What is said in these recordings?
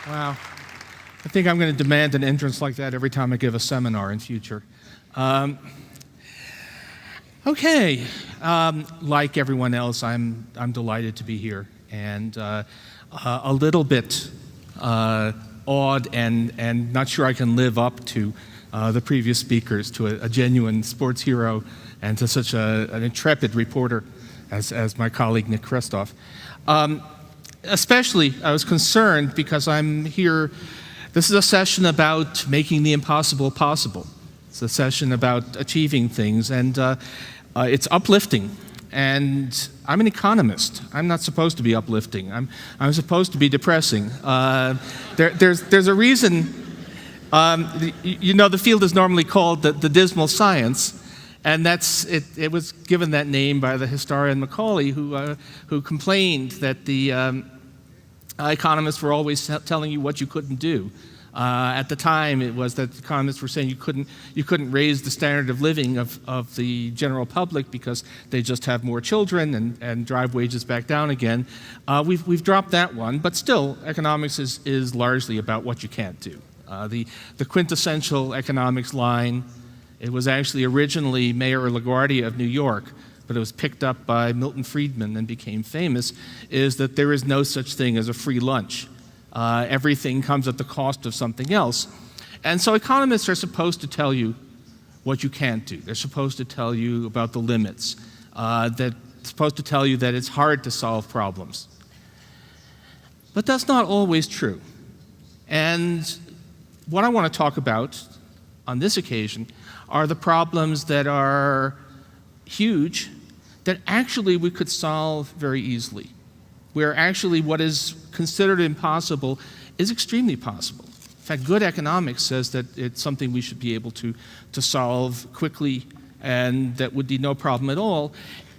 Wow. I think I'm going to demand an entrance like that every time I give a seminar in future. Okay. Like everyone else, I'm delighted to be here, and a little bit awed and not sure I can live up to the previous speakers, to a genuine sports hero and to such an intrepid reporter as my colleague Nick Kristof. Especially, I was concerned because I'm here. This is a session about making the impossible possible. It's a session about achieving things, and it's uplifting. And I'm an economist. I'm not supposed to be uplifting. I'm supposed to be depressing. There's a reason. The field is normally called the dismal science. And it was given that name by the historian Macaulay, who complained that the economists were always telling you what you couldn't do. At the time, it was that economists were saying you couldn't raise the standard of living of the general public because they just have more children and drive wages back down again. We've dropped that one, but still, economics is largely about what you can't do. The quintessential economics line. It was actually originally Mayor LaGuardia of New York, but it was picked up by Milton Friedman and became famous, is that there is no such thing as a free lunch. Everything comes at the cost of something else. And so economists are supposed to tell you what you can't do. They're supposed to tell you about the limits. They're supposed to tell you that it's hard to solve problems. But that's not always true. And what I want to talk about on this occasion are the problems that are huge that actually we could solve very easily, where actually what is considered impossible is extremely possible. In fact, good economics says that it's something we should be able to solve quickly and that would be no problem at all.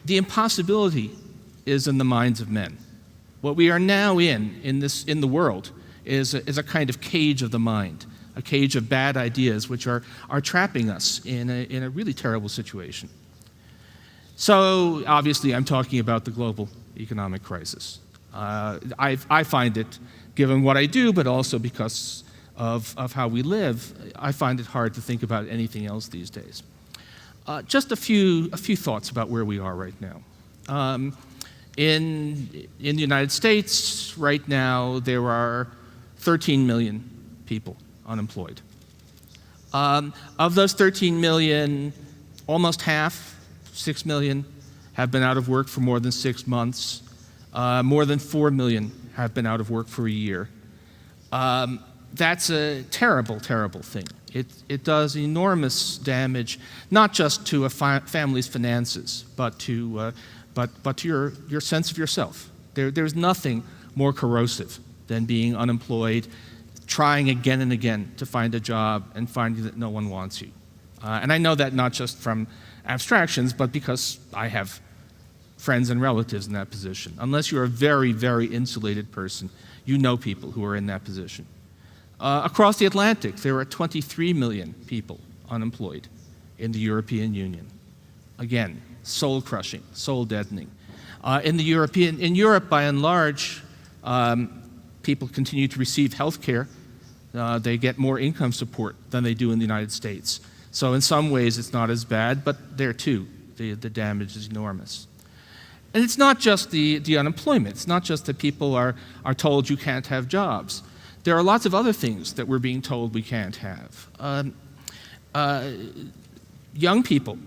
The impossibility is in the minds of men. What we are now in the world is a kind of cage of the mind, a cage of bad ideas which are trapping us in a really terrible situation. So obviously I'm talking about the global economic crisis. I find it, given what I do, but also because of how we live, I find it hard to think about anything else these days. Just a few thoughts about where we are right now. In the United States, right now, there are 13 million people unemployed. Of those 13 million, almost half, 6 million, have been out of work for more than 6 months. More than 4 million have been out of work for a year. That's a terrible, terrible thing. It does enormous damage, not just to a family's finances, but to your sense of yourself. There's nothing more corrosive than being unemployed, trying again and again to find a job and finding that no one wants you. And I know that not just from abstractions, but because I have friends and relatives in that position. Unless you're a very, very insulated person, you know people who are in that position. Across the Atlantic, there are 23 million people unemployed in the European Union. Again, soul-crushing, soul-deadening. In Europe, by and large, people continue to receive health care. They get more income support than they do in the United States. So in some ways, it's not as bad, but there too, the damage is enormous. And it's not just the unemployment. It's not just that people are told you can't have jobs. There are lots of other things that we're being told we can't have. Young people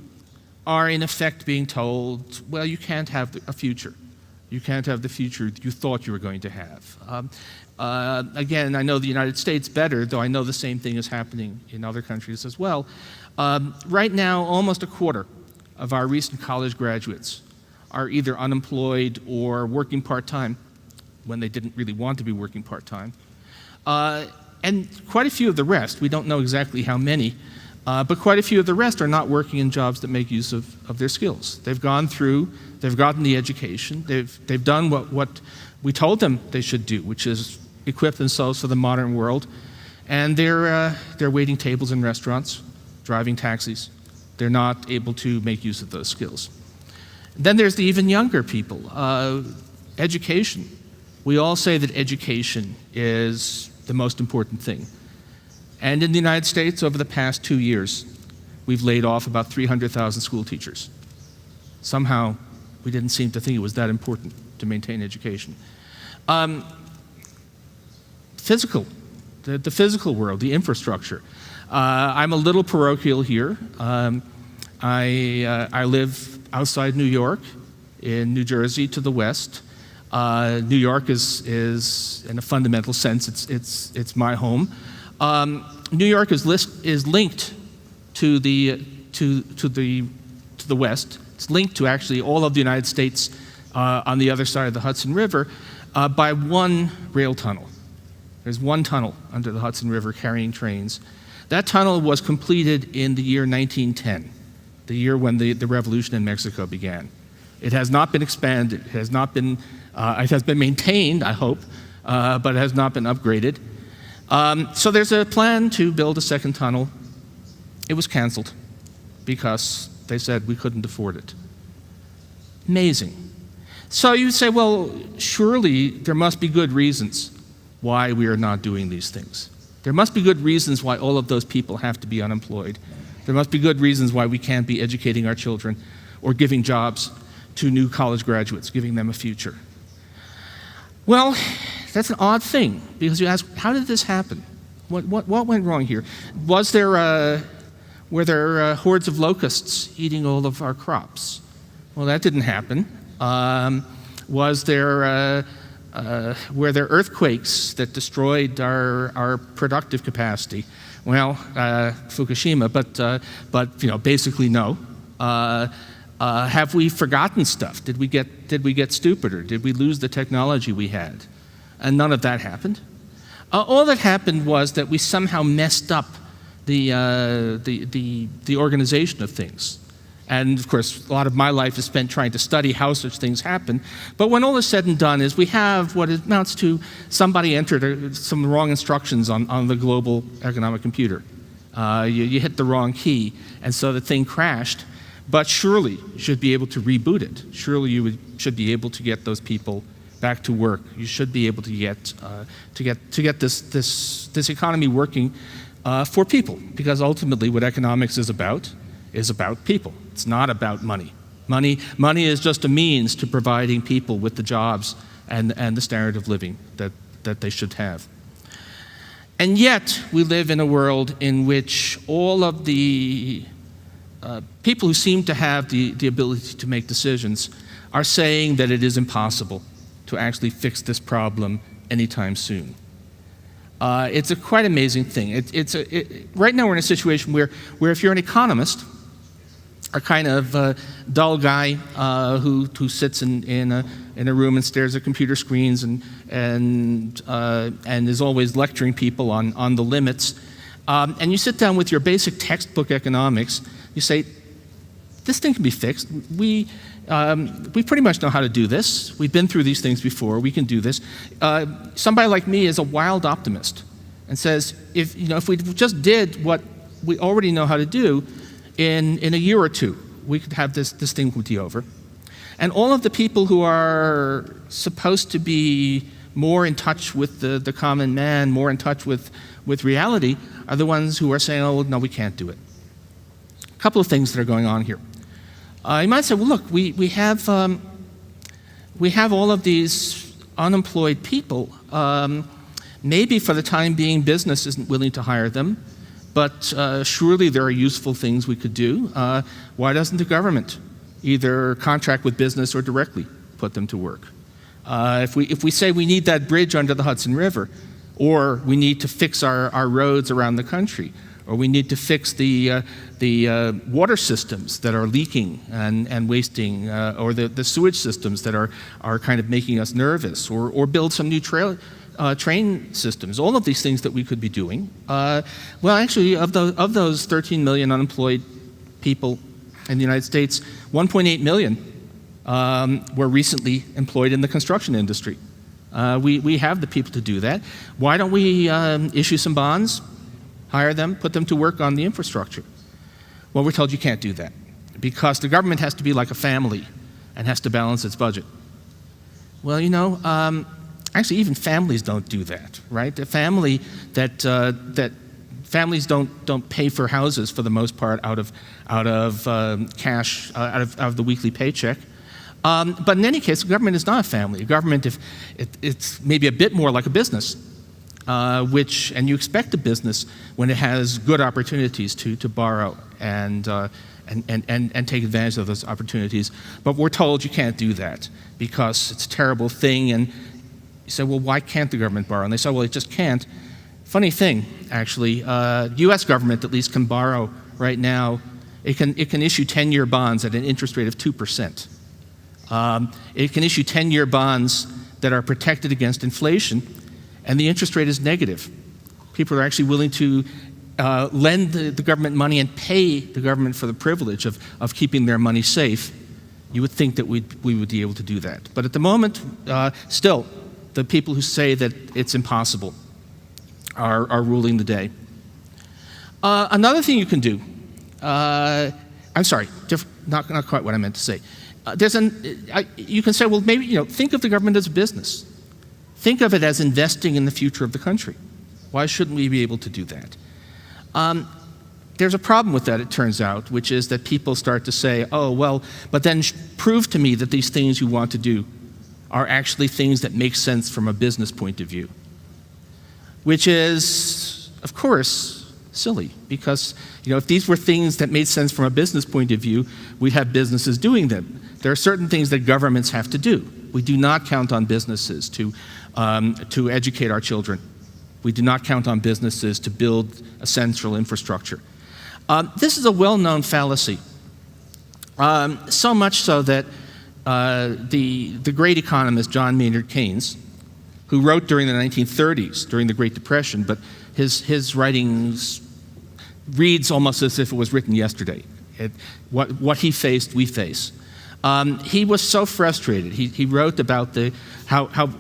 are in effect being told, well, you can't have a future. You can't have the future you thought you were going to have. Again, I know the United States better, though I know the same thing is happening in other countries as well. Right now, almost a quarter of our recent college graduates are either unemployed or working part-time when they didn't really want to be working part-time. And quite a few of the rest, we don't know exactly how many, but quite a few of the rest are not working in jobs that make use of their skills. They've gone through, they've gotten the education, they've done what we told them they should do, which is equip themselves for the modern world, and they're waiting tables in restaurants, driving taxis. They're not able to make use of those skills. Then there's the even younger people. Education. We all say that education is the most important thing. And in the United States, over the past 2 years, we've laid off about 300,000 school teachers. Somehow, we didn't seem to think it was that important to maintain education. The physical world, the infrastructure. I'm a little parochial here. I live outside New York, in New Jersey to the west. New York is in a fundamental sense, it's my home. New York is linked to the west. It's linked to actually all of the United States on the other side of the Hudson River by one rail tunnel. There's one tunnel under the Hudson River carrying trains. That tunnel was completed in the year 1910, the year when the revolution in Mexico began. It has not been expanded. It has been maintained, I hope, but it has not been upgraded. So there's a plan to build a second tunnel. It was canceled because they said we couldn't afford it. Amazing. So you say, well, surely there must be good reasons why we are not doing these things. There must be good reasons why all of those people have to be unemployed. There must be good reasons why we can't be educating our children or giving jobs to new college graduates, giving them a future. Well, that's an odd thing, because you ask, how did this happen? What went wrong here? Were there hordes of locusts eating all of our crops? Well, that didn't happen. Were there earthquakes that destroyed our productive capacity? Well, Fukushima, but basically no. Have we forgotten stuff? Did we get stupider? Did we lose the technology we had? And none of that happened. All that happened was that we somehow messed up the organization of things. And of course, a lot of my life is spent trying to study how such things happen. But when all is said and done is we have what amounts to somebody entered some wrong instructions on the global economic computer. You hit the wrong key, and so the thing crashed. But surely you should be able to reboot it. Surely you should be able to get those people back to work. You should be able to get this economy working for people, because ultimately what economics is about people. It's not about money. Money is just a means to providing people with the jobs and the standard of living that they should have. And yet we live in a world in which all of the people who seem to have the ability to make decisions are saying that it is impossible to actually fix this problem anytime soon. It's a quite amazing thing. Right now we're in a situation where if you're an economist, a kind of dull guy who sits in a room and stares at computer screens and is always lecturing people on the limits, and you sit down with your basic textbook economics, you say, this thing can be fixed. We pretty much know how to do this. We've been through these things before. We can do this. Somebody like me is a wild optimist and says, if we just did what we already know how to do, in a year or two, we could have this thing would be over. And all of the people who are supposed to be more in touch with the common man, more in touch with reality, are the ones who are saying, oh, no, we can't do it. A couple of things that are going on here. You might say, well, look, we have all of these unemployed people. Maybe for the time being, business isn't willing to hire them, but surely there are useful things we could do. Why doesn't the government either contract with business or directly put them to work? If we say we need that bridge under the Hudson River, or we need to fix our roads around the country, or we need to fix the water systems that are leaking and wasting, or the sewage systems that are kind of making us nervous, or build some new train systems. All of these things that we could be doing. Well, actually, of those 13 million unemployed people in the United States, 1.8 million were recently employed in the construction industry. We have the people to do that. Why don't we issue some bonds, hire them, put them to work on the infrastructure? Well, we're told you can't do that because the government has to be like a family and has to balance its budget. Well, actually, even families don't do that, right? A family that families don't pay for houses for the most part out of cash, out of the weekly paycheck. But in any case, the government is not a family. A government, it's maybe a bit more like a business, and you expect a business when it has good opportunities to borrow and take advantage of those opportunities. But we're told you can't do that because it's a terrible thing. And you say, well, why can't the government borrow? And they say, well, it just can't. Funny thing, actually, U.S. government at least can borrow right now. It can issue 10-year bonds at an interest rate of 2%. It can issue 10-year bonds that are protected against inflation, and the interest rate is negative. People are actually willing to lend the government money and pay the government for the privilege of keeping their money safe. You would think that we would be able to do that. But at the moment, still, the people who say that it's impossible are ruling the day. Another thing you can do, I'm sorry, not quite what I meant to say. You can say, well, maybe, think of the government as a business. Think of it as investing in the future of the country. Why shouldn't we be able to do that? There's a problem with that, it turns out, which is that people start to say, oh, well, but then prove to me that these things you want to do are actually things that make sense from a business point of view. Which is, of course, silly, because if these were things that made sense from a business point of view, we'd have businesses doing them. There are certain things that governments have to do. We do not count on businesses to educate our children. We do not count on businesses to build a central infrastructure. This is a well-known fallacy, so much so that the great economist John Maynard Keynes, who wrote during the 1930s, during the Great Depression, but his writings reads almost as if it was written yesterday. What he faced, we face. He was so frustrated. He wrote about how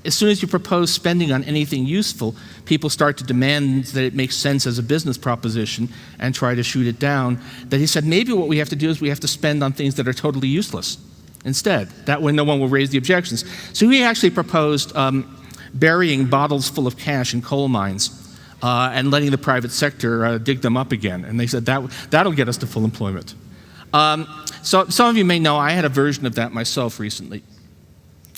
as soon as you propose spending on anything useful, people start to demand that it makes sense as a business proposition and try to shoot it down. That he said, maybe what we have to do is we have to spend on things that are totally useless instead. That way no one will raise the objections. So he actually proposed burying bottles full of cash in coal mines and letting the private sector dig them up again. And they said that'll get us to full employment. So some of you may know I had a version of that myself recently.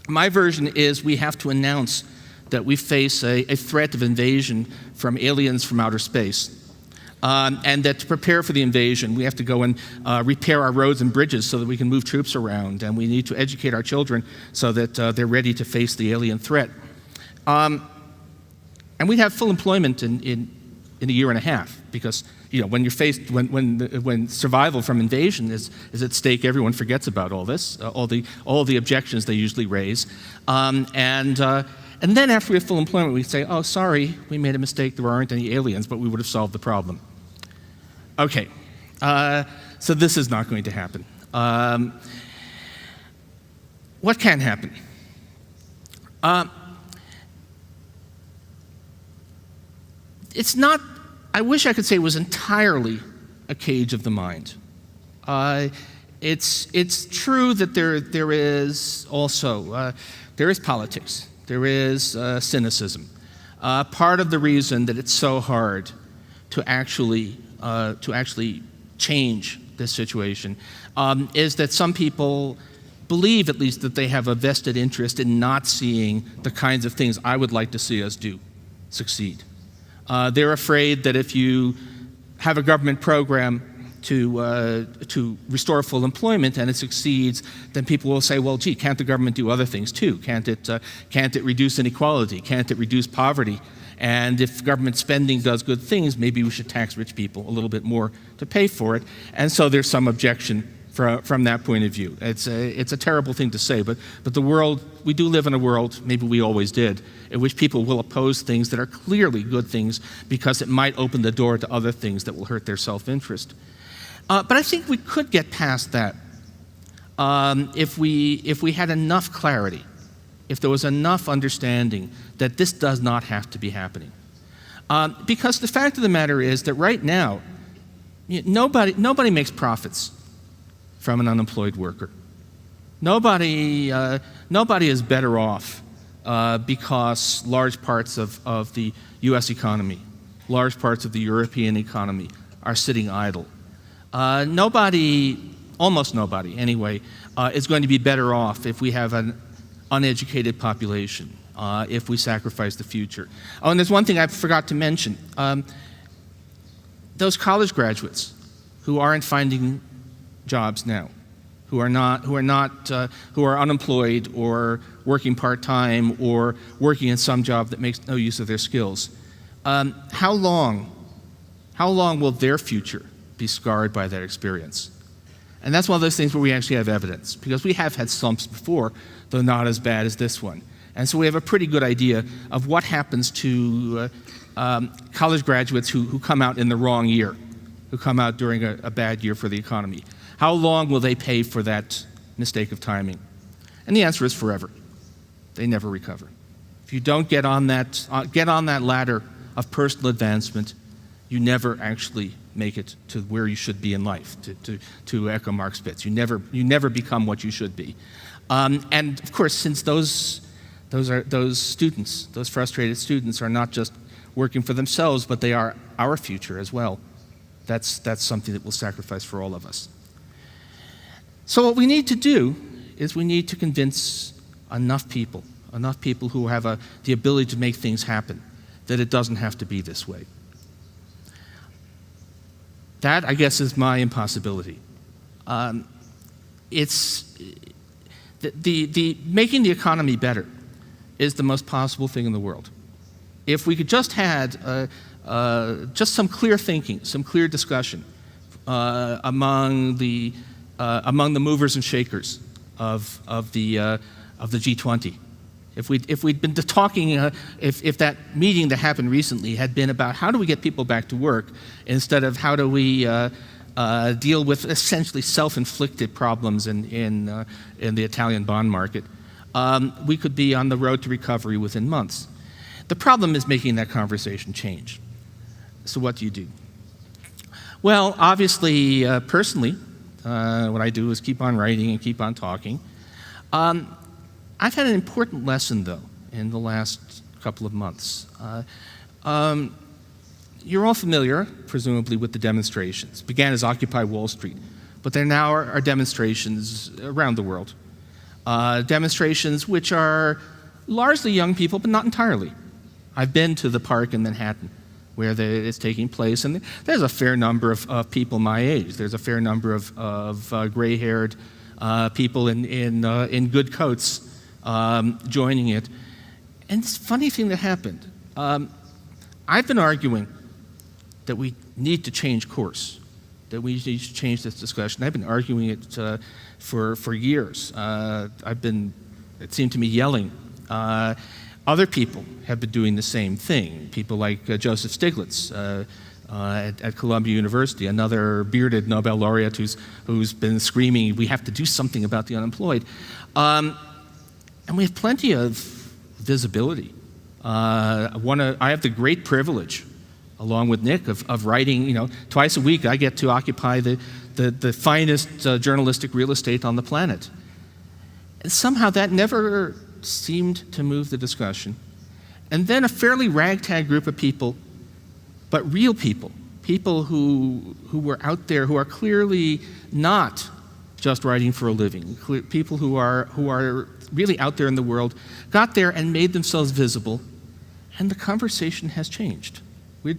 My version is we have to announce that we face a threat of invasion from aliens from outer space. And that to prepare for the invasion, we have to go and repair our roads and bridges so that we can move troops around. And we need to educate our children so that they're ready to face the alien threat. And we'd have full employment in a year and a half because when you're faced when survival from invasion is at stake, everyone forgets about all this, all the objections they usually raise, and then after we have full employment, we say, oh, sorry, we made a mistake. There aren't any aliens, but we would have solved the problem. Okay, so this is not going to happen. What can happen? It's not. I wish I could say it was entirely a cage of the mind. It's true that there is also there is politics, there is cynicism. Part of the reason that it's so hard to actually change this situation is that some people believe, at least, that they have a vested interest in not seeing the kinds of things I would like to see us do succeed. They're afraid that if you have a government program to restore full employment and it succeeds, then people will say, well, gee, can't the government do other things too? Can't it reduce inequality? Can't it reduce poverty? And if government spending does good things, maybe we should tax rich people a little bit more to pay for it. And so there's some objection from that point of view. It's a terrible thing to say, but the world, we do live in a world, maybe we always did, in which people will oppose things that are clearly good things because it might open the door to other things that will hurt their self-interest. But I think we could get past that if we had enough clarity, if there was enough understanding that this does not have to be happening. Because the fact of the matter is that right now, nobody makes profits from an unemployed worker. Nobody is better off because large parts of the US economy, large parts of the European economy are sitting idle. Almost nobody anyway, is going to be better off if we have an uneducated population, if we sacrifice the future. Oh, and there's one thing I forgot to mention. Those college graduates who aren't finding jobs now, who are unemployed or working part-time or working in some job that makes no use of their skills, how long will their future be scarred by that experience? And that's one of those things where we actually have evidence, because we have had slumps before, though not as bad as this one. And so we have a pretty good idea of what happens to college graduates who come out in the wrong year, who come out during a bad year for the economy. How long will they pay for that mistake of timing? And the answer is forever. They never recover. If you don't get on that ladder of personal advancement, you never actually make it to where you should be in life, to echo Mark Spitz. You never become what you should be. And of course, since those students, those frustrated students, are not just working for themselves, but they are our future as well. That's something that we'll sacrifice for all of us. So what we need to do is we need to convince enough people who have the ability to make things happen, that it doesn't have to be this way. That, I guess, is my impossibility. It's making the economy better is the most possible thing in the world. If we could just had just some clear thinking, some clear discussion among the movers and shakers of the G20. If we'd been talking, if that meeting that happened recently had been about how do we get people back to work instead of how do we deal with essentially self-inflicted problems in the Italian bond market, we could be on the road to recovery within months. The problem is making that conversation change. So what do you do? Well, obviously, personally, what I do is keep on writing and keep on talking. I've had an important lesson, though, in the last couple of months. You're all familiar, presumably, with the demonstrations. It began as Occupy Wall Street, but there now are demonstrations around the world. Demonstrations which are largely young people, but not entirely. I've been to the park in Manhattan where it's taking place, and there's a fair number of people my age. There's a fair number of gray-haired people in good coats joining it. And this funny thing that happened, I've been arguing that we need to change course, that we need to change this discussion. I've been arguing it for years. It seemed to me, yelling. Other people have been doing the same thing. People like Joseph Stiglitz at Columbia University, another bearded Nobel laureate who's been screaming, we have to do something about the unemployed. And we have plenty of visibility. I have the great privilege, along with Nick, of writing, twice a week I get to occupy the finest journalistic real estate on the planet. And somehow that never seemed to move the discussion. And then a fairly ragtag group of people, but real people who were out there, who are clearly not just writing for a living, people who are really out there in the world, got there and made themselves visible, and the conversation has changed. The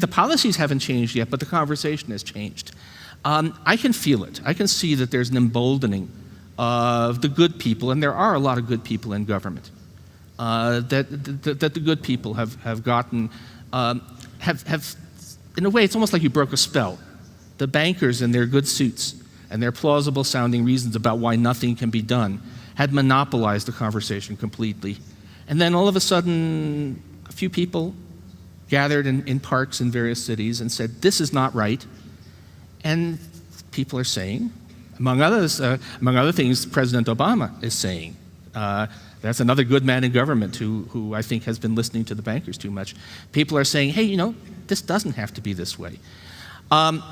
policies haven't changed yet, but the conversation has changed. I can feel it. I can see that there's an emboldening of the good people, and there are a lot of good people in government, that the good people have gotten, in a way, it's almost like you broke a spell. The bankers in their good suits and their plausible sounding reasons about why nothing can be done had monopolized the conversation completely. And then all of a sudden, a few people gathered in parks in various cities and said, this is not right. And people are saying, among other things, President Obama is saying, that's another good man in government who I think has been listening to the bankers too much. People are saying, hey, this doesn't have to be this way.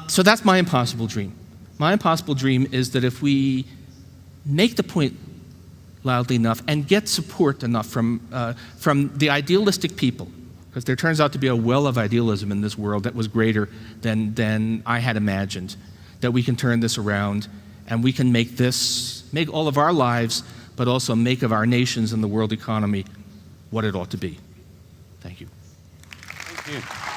So that's my impossible dream. My impossible dream is that if we make the point loudly enough and get support enough from the idealistic people, because there turns out to be a well of idealism in this world that was greater than I had imagined, that we can turn this around and we can make all of our lives, but also make of our nations and the world economy what it ought to be. Thank you. Thank you.